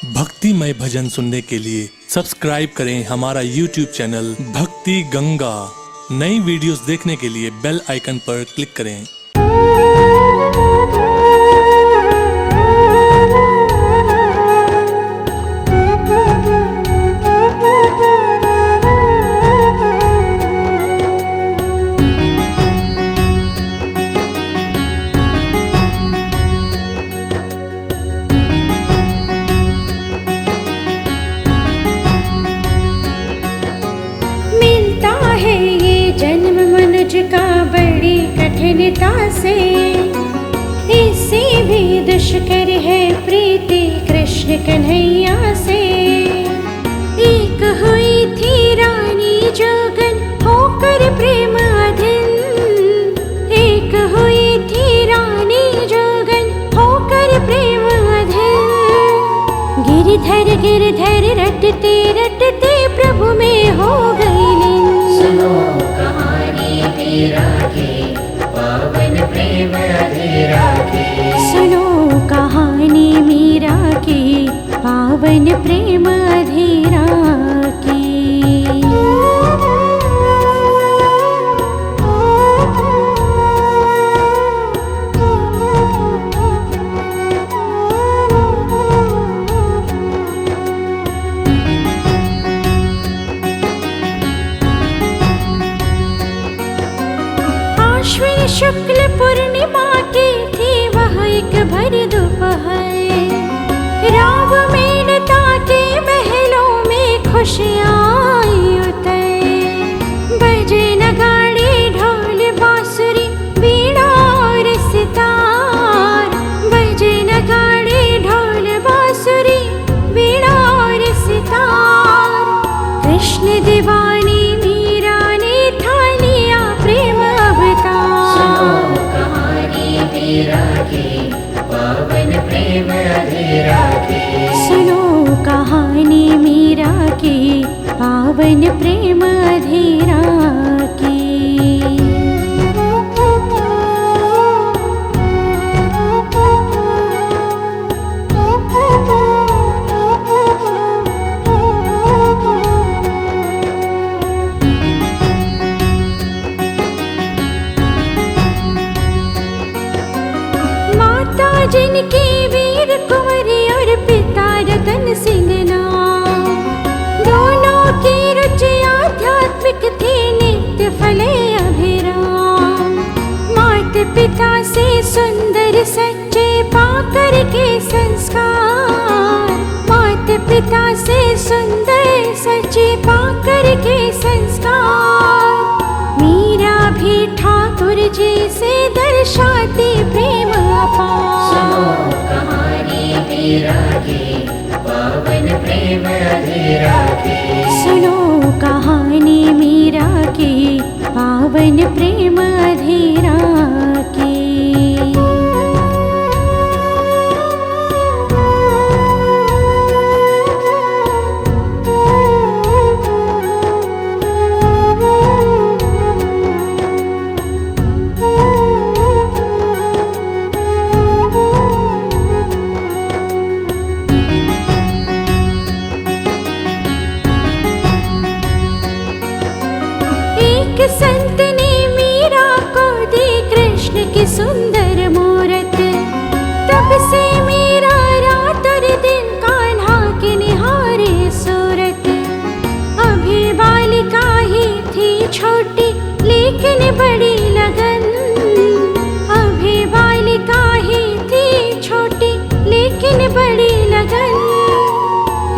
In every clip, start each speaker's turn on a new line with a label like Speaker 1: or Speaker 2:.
Speaker 1: भक्तिमय भजन सुनने के लिए सब्सक्राइब करें हमारा YouTube चैनल भक्ति गंगा। नई वीडियोस देखने के लिए बेल आइकन पर क्लिक करें।
Speaker 2: का बड़ी कठिनता से इससे भी दुष्कर है प्रीति कृष्ण कन्हैया से। एक हुई थी रानी जोगन होकर प्रेम अधीन, एक हुई थी रानी जोगन होकर प्रेम अधीन। गिरधर रटते रटते प्रभु में हो गई लीन।
Speaker 3: सुनो कहानी मीरा की पावन प्रेम अधीरा की।
Speaker 2: सुनो कहानी मीरा की पावन प्रेम अधीरा की। शुक्ल पूर्णिमा की थी वह एक भर दोपहर। राव मेनका के महलों में खुशियाँ आई उतर। बजे नगाड़े ढोल बांसुरी वीणा और सितार। बजे नगाड़े ढोल बांसुरी वीणा और सितार। कृष्ण दीवानी मीरा ने था लिया प्रेम अवतार।
Speaker 3: मीरा की पावन प्रेम अधीरा की।
Speaker 2: सुनो कहानी मीरा की पावन प्रेम अधीरा की। जिनकी वीर कुंवरी और पिता रतन सिंह नाम। दोनों की रुचि आध्यात्मिक थी नित्य फले अभिराम। माता पिता से सुंदर सच्चे पाकर के संस्कार। माता पिता से सुंदर सच्चे पाकर के संस्कार। मीरा भी ठाकुर जी से दर्शाती प्रेम अपार।
Speaker 3: सुनो कहानी मीरा की पावन प्रेम अधीरा की।
Speaker 2: सुनो कहानी मीरा की पावन प्रेम अधीरा की। संत ने मीरा को दी कृष्ण की सुंदर मूरत। तब से मीरा रात और दिन कान्हा की निहारे सूरत। अभी बालिका ही थी छोटी लेकिन बड़ी लगन। अभी बालिका ही थी छोटी लेकिन बड़ी लगन।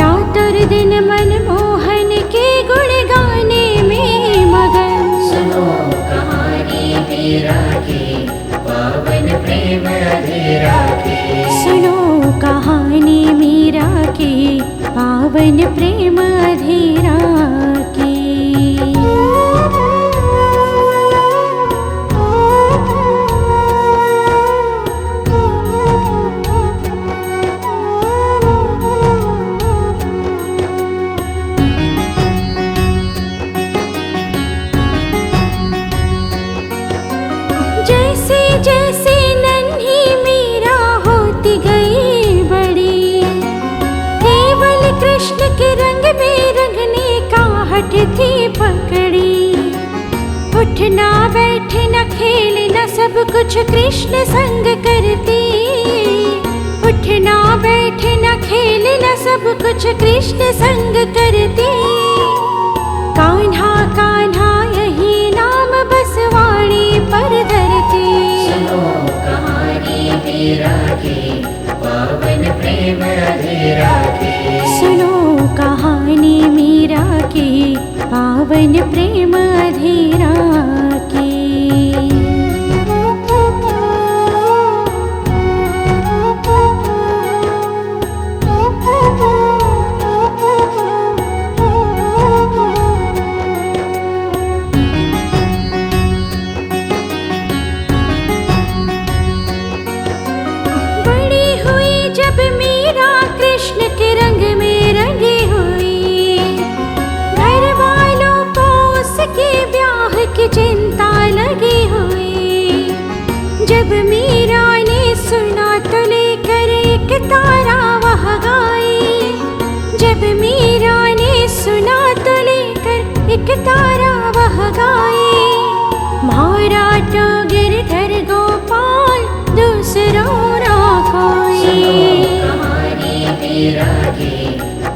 Speaker 2: रात और दिन मनमोहन के गुण गाने में मगन।
Speaker 3: सुनो कहानी मीरा की पावन प्रेम अधीरा की।
Speaker 2: सुनो कहानी मीरा की पावन प्रेम अधीरा की। जैसे नन्ही मीरा होती गई बड़ी। कृष्ण के रंग में रंगने का हठ थी पकड़ी। उठना बैठना खेलना सब कुछ कृष्ण संग करती। उठना बैठना खेलना सब कुछ कृष्ण संग करती। कान्हा कान्हा यही नाम बस वाणी पर धरती।
Speaker 3: सुनो कहानी मीरा की पावन प्रेम अधीरा की।
Speaker 2: सुनो कहानी मीरा की पावन प्रेम अधीरा की। कृष्ण के रंग में रंगी हुई। घर वालों को उसके ब्याह की चिंता लगी हुई। जब मीरा ने सुना तो लेकर एक तारा वह गाई। जब मीरा ने सुना तो लेकर एक तारा वह गाई। मारा तो गिरधर गोपाल दूसरों ना कोई।
Speaker 3: मीरा की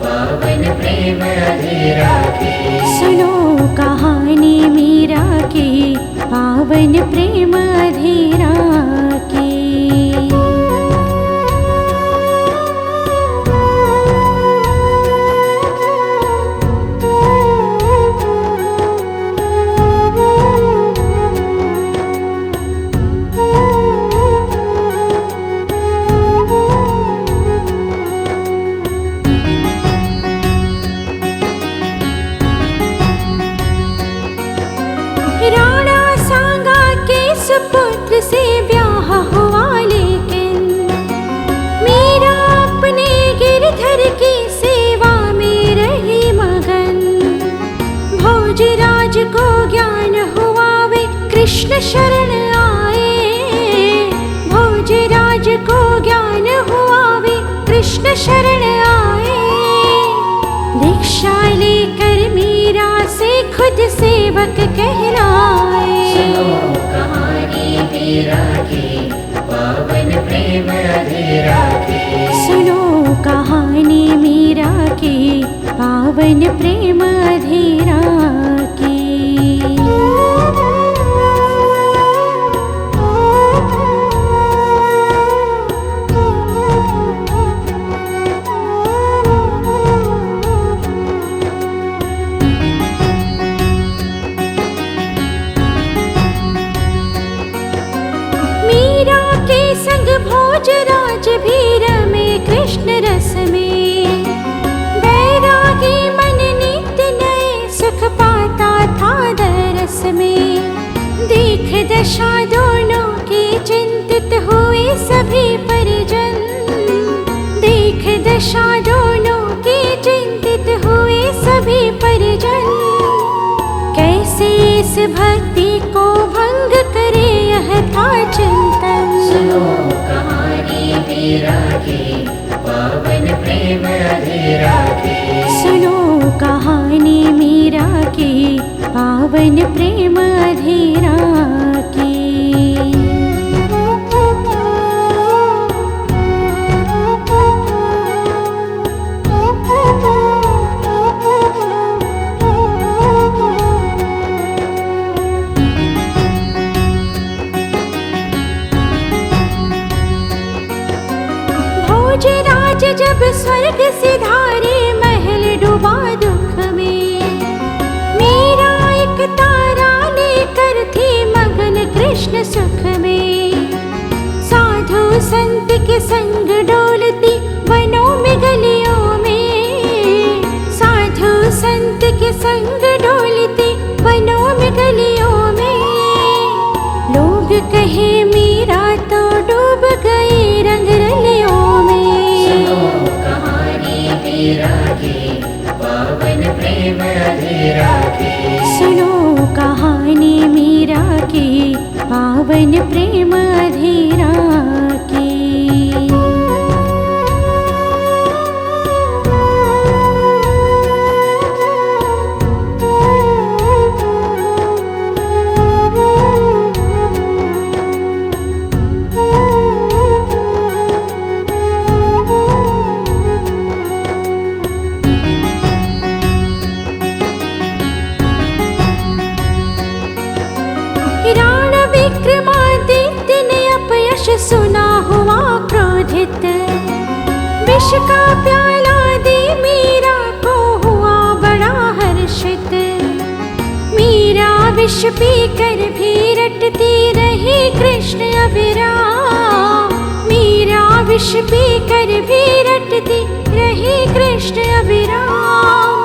Speaker 3: पावन प्रेम अधीरा की।
Speaker 2: सुनो कहानी मीरा की पावन प्रेम अधीरा की। राणा सांगा के सुपुत्र से ब्याह हुआ लेकिन मीरा अपने गिरधर की सेवा में रही मगन। भोजराज को ज्ञान हुआ वे कृष्ण शरण आए। भोजराज को ज्ञान हुआ वे कृष्ण शरण आए। दीक्षा लेकर मीरा से खुद सेवक कहलाए।
Speaker 3: सुनो कहानी मीरा की पावन प्रेम अधीरा की।
Speaker 2: सुनो कहानी मीरा की पावन प्रेम अधीरा की। भोजराज भी रमे कृष्ण रस में। बैरागी मन नित्य नए सुख पाता था दरस में। देख दशा दोनों की चिंतित हुए सभी परिजन। देख दशा दोनों की चिंतित हुए सभी परिजन। कैसे इस भक्ति को भंग करे यह था चिंतन।
Speaker 3: सुनो कहानी मीरा की पावन प्रेम अधीरा की।
Speaker 2: सुनो कहानी मीरा की पावन प्रेम अधीरा की। भोजराज जब स्वर्ग सिधारे महल डूबा दुख में। मीरा एक तारा लेकर थी मगन कृष्ण सुख में। साधु संत के संग डोलती वनों में गलियों में। साधु संत के संग डोलती वनों में गलियों में। लोग कहे मीरा तो डूब गई रंग रलियों में।
Speaker 3: सुनो कहानी मीरा की पावन प्रेम अधीरा की।
Speaker 2: सुनो कहानी मीरा की पावन प्रेम अधीरा की। का प्याला दे मीरा को हुआ बड़ा हर्षित। मीरा विष पी कर भी रटती रही कृष्ण अविराम। मीरा विष पी कर भी रटती रही कृष्ण अविराम।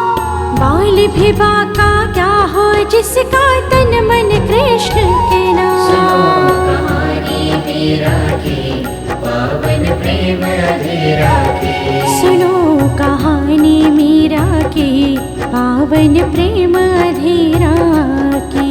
Speaker 2: बाल भी बाका क्या हो जिसका तन मन कृष्ण के नाम।
Speaker 3: कहानी मीरा की पावन प्रेम अधीरा की।
Speaker 2: सुनो कहानी मीरा की पावन प्रेम अधीरा की।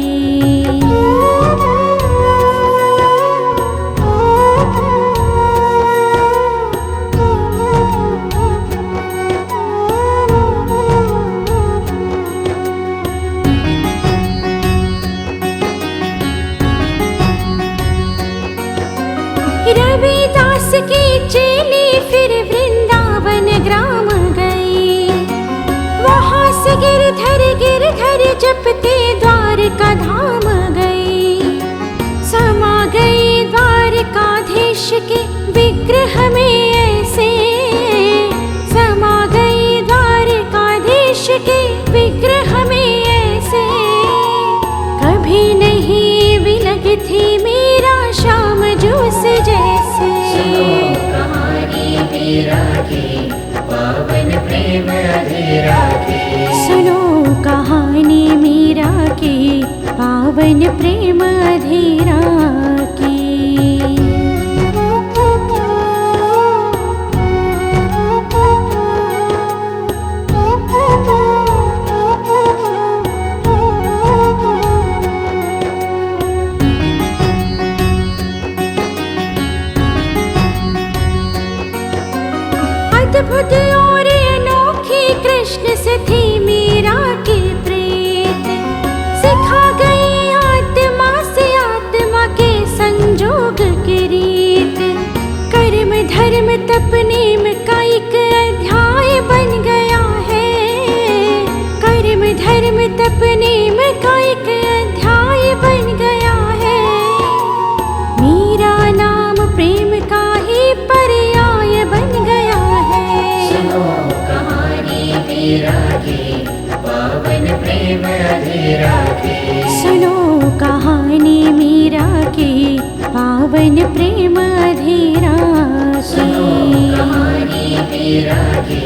Speaker 2: रविदास की चेली फिर वृंदावन ग्राम गई। वहाँ से गिरधर जपते द्वारका धाम गई। समा गई द्वारकाधीश के विग्रह में ऐसे। समा गई द्वारकाधीश के विग्रह में ऐसे। कभी नहीं विलग थी मीरा श्याम जूस जैसे।
Speaker 3: सुनो कहानी मीरा की पावन प्रेम अधीरा की।
Speaker 2: सुनो कहानी मीरा की पावन प्रेम अधीरा की। अद्भुत और अनोखी कृष्ण से थी मीरा की प्रीत। सिखा गई आत्मा से आत्मा के संजोग की रीत। कर्म धर्म तप नेम का एक अध्याय बन गया है। कर्म धर्म तप नेम का एक अध्याय बन गया है। मीरा नाम प्रेम का ही पर्याय बन गया है।
Speaker 3: सुनो कहानी मीरा की पावन प्रेम अधीरा की।
Speaker 2: सुनो कहानी मीरा की पावन प्रेम अधीरा
Speaker 3: सुनो
Speaker 2: की।
Speaker 3: कहानी मीरा की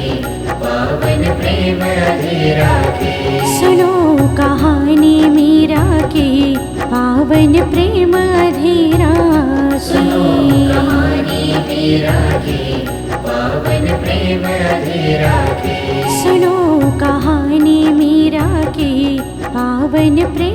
Speaker 3: पावन प्रेम अधीरा की।
Speaker 2: सुनो कहानी मीरा की पावन प्रेम अधीरा
Speaker 3: सुनो
Speaker 2: की।
Speaker 3: कहानी मीरा की पावन प्रेम अधीरा की।
Speaker 2: सुनो कहानी मीरा की पावन प्रेम